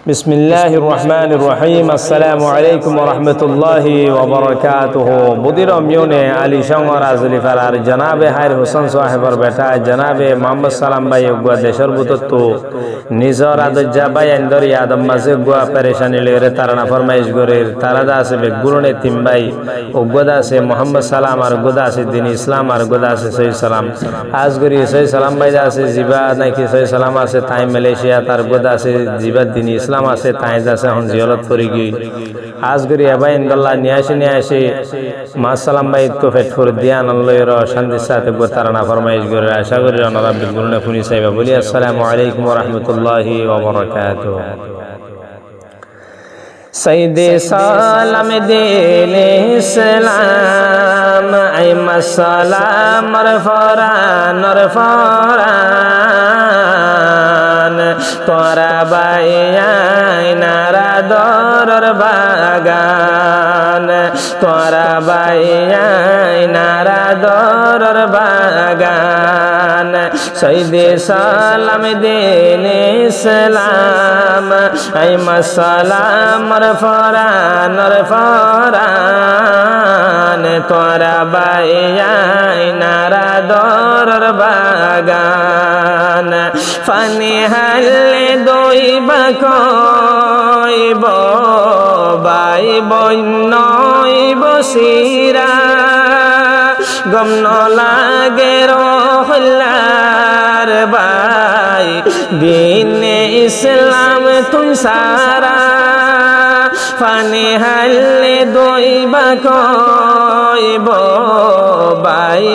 বিসমিল্লাহির রহমানির রহিম। আসসালামু আলাইকুম ওয়া রাহমাতুল্লাহি ওয়া বারাকাতুহু। বুদির মিউনে আলী শঙ্কর আজলি ফারার জনাবে হায়র হোসেন সাহেবর বেটা জনাবে মোহাম্মদ সালাম ভাই গুয়া দেশর বুতত্তু নিজর আদজ্জা ভাই আন্দর ইয়াদম মাঝে গুয়া পেরেশানি লেরে তারানা ফরমাইশ গরের তারাদা আছে বেগুরনে তিন ভাই ওগদা আছে মোহাম্মদ সালাম আর গোদা আছে দিন ইসলাম আর গোদা আছে সৈয়দ সালাম আজ গরি সৈয়দ সালাম ভাই আছে জিবা নাকি সৈয়দ সালাম আছে তাই মালয়েশিয়া তার গোদা আছে জিবা দিন ইসলাম আছে তাই যাচ্ছে এখন জিয়ারত করি গই আজ গরি আবাই ইনদাল্লাহ নিয়ে আসে মা সালাম ভাই তো ফেট করে দিয়া আল্লাহর শান্তির সাথে গোতারানা ফরমাইশ করে আশা করি ওনারা বিলগুলনে খুনি সাহেব বলি আসসালামু আলাইকুম ওয়া রাহমাতুল্লাহি ওয়া বারাকাতুহু। সৈয়দে সালাম দিলে ইসলাম আই মাসালাম ফরান তোরা বাইয়াই নারা দরর বাগান তোরা বাইয়াই নারা দরর বাগান সৈয়দে সালাম দিলে ইসলাম আই মাসালাম ফরান তোরা বাইয়াই নারা দরর বাগান ফানি হালে দইবা কইব বাই বন্যইব সিরা গম ন লাগে রহলার বাই দিনে ইসলাম তুই সারা ফানি হালে দইবা কইব বাই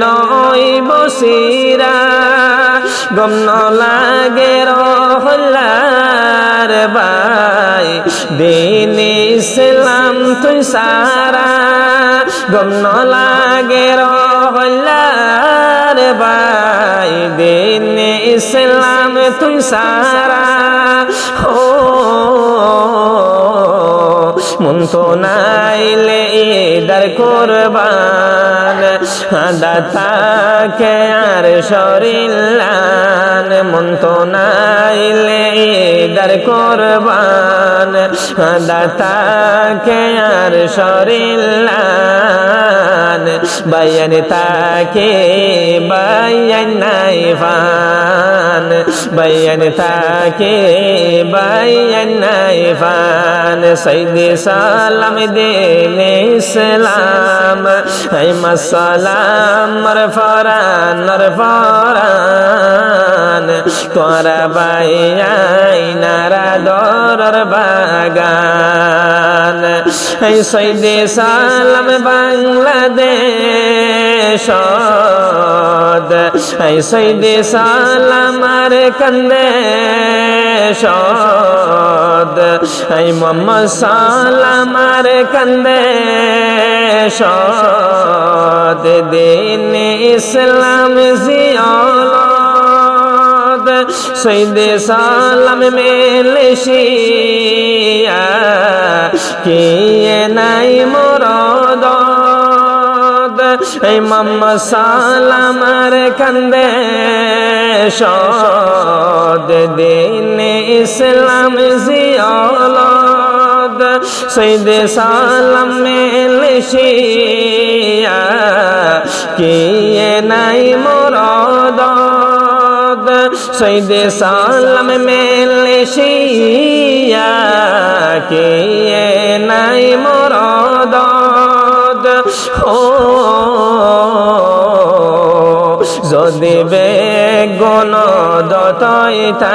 নইব সিরা গম ন লাগে রহলার বাই দিন ইসলাম তুই সারা গম ন লাগে রহলার বাই দিন ইসলাম তুই সারা ও মন তো নাইলে ইদার কোরবান দাতাকে আর শরীলান মন তো নাইলে ইদার কোরবান দাতাকে আর শরীলান বায়ান তাকে বায়ান নাইফান বায়ান তাকে বায়ান নাইফান সৈয়দে সালাম দিলে ইসলাম আই মাসালাম ফরান তোরা বাইয়াই নারা দরর বাগান এই সৈয়দে সালাম বাংলাদেশ এই সৈয়দে সালাম আর কান্দে এই মোহাম্মদ সালাম আর কান্দে দিন ইসলাম জিয়ালত সৈয়দে সালাম মালয়েশিয়া কে নাই মরদ এই মোহাম্মদ সালাম আর কান্দে দিন ইসলাম জিয়ালত সৈয়দে সালাম মালয়েশিয়া কে নাই মরদ সৈয়দে সালাম মালয়েশিয়া কে নাই মরদ ও যদি বেগুন দতইতাম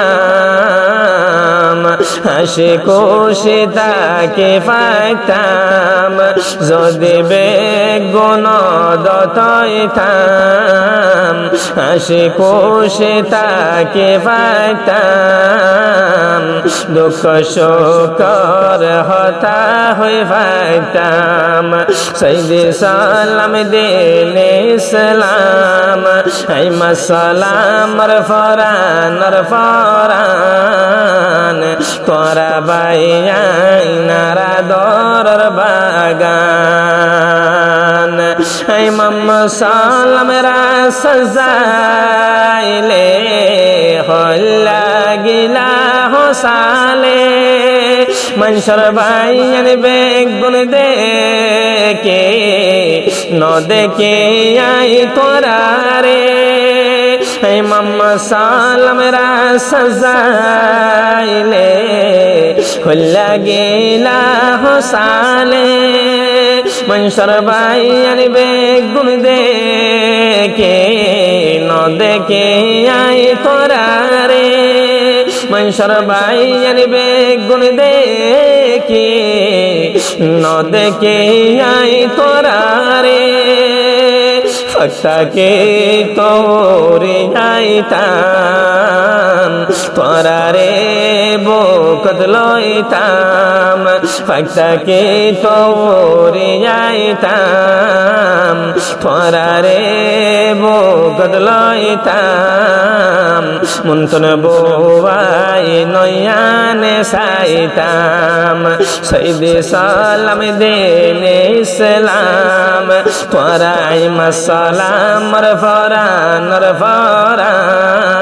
হাসি খুশি তাকে পাইতাম যদি বেগুন দতইতাম হাসি খুশি তাকে পাইতাম দুঃখ শোকর হতা হয়ে পাইতাম সৈয়দে সালাম দিলে ইসলাম আই মাসালাম ফরান তোরা বাইয়াই নারা দরর বাগান ইমাম সালামেরা সাজাইলে হল্লা গিলা হোসালে মনসর ভাই আনবে গুণ দেখে ন দেখে আই তোরা রে ইমাম সালামেরা সাজাইলে হল্লা গিলা হোসালে মনসর ভাই আনবে গুণ দেখে ন দেখে আই তোরা রে মনসর ভাই আনবে গুণ দেখে ন দেখে আই তোরা রে ফক্তাকে তোরে আইতাম তোরা রে বকত লইতাম ফক্তাকে তোরে আইতাম তোরা রে বকত লইতাম মুন্তন বোয়াই নয়ানে সাইতাম সৈদে সালাম দেনে ইসলাম তোরাই মাসালাম রফরান রফরান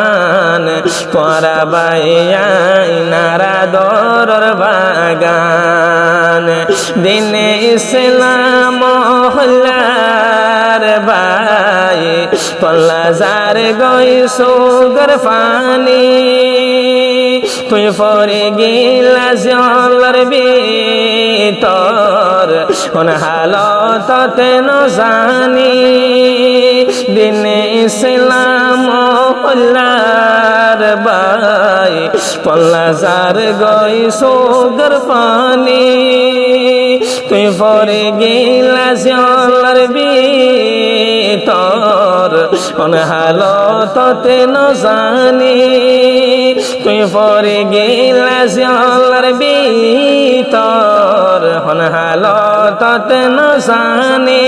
তোরা বাইয়াই নারা দরর বাগান দিনে ইসলাম হল্লার বাই তোলা যার গইসো গরফানি তুই পরে গিলা জলর ভিতর কোন হালততে ন জানি দিনে ইসলাম হল্লার বাই তোলা যার গইসো গরফানি তুই পরে গিলা জলর ভিতর কোন হালততে ন জানি তুই পরে গিলা জলর ভিতর কোন হালততে ন জানি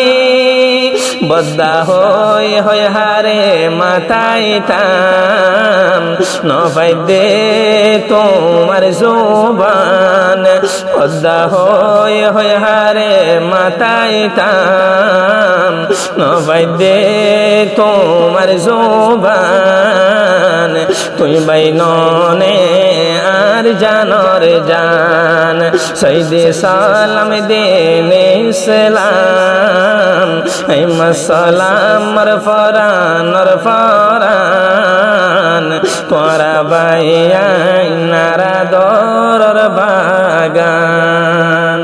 বদ্দা হয়ে হারে মাতাইতাম নফাইদে তোমার জোবান বদ্দা হয়ে হারে মাতাইতাম নফাইদে তোমার জোবান তুই বাইননে আর জানর জান সৈদে সালাম দেনে ইসলাম সালাম রফরান রফরান তোরা বাইয়াই নারা দরর বাগান।